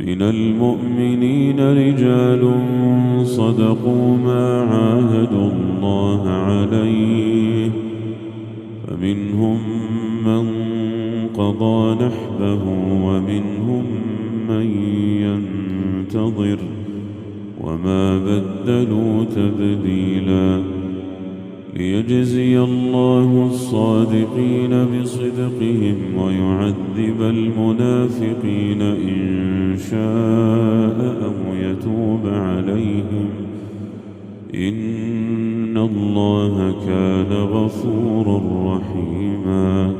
من المؤمنين رجال صدقوا ما عاهدوا الله عليه فمنهم من قضى نحبه ومنهم من ينتظر وما بدلوا تبديلا ليجزي الله الصادقين بصدقهم ويعذب المنافقين إن شاء أو يتوب عليهم إن الله كان غفورا رحيما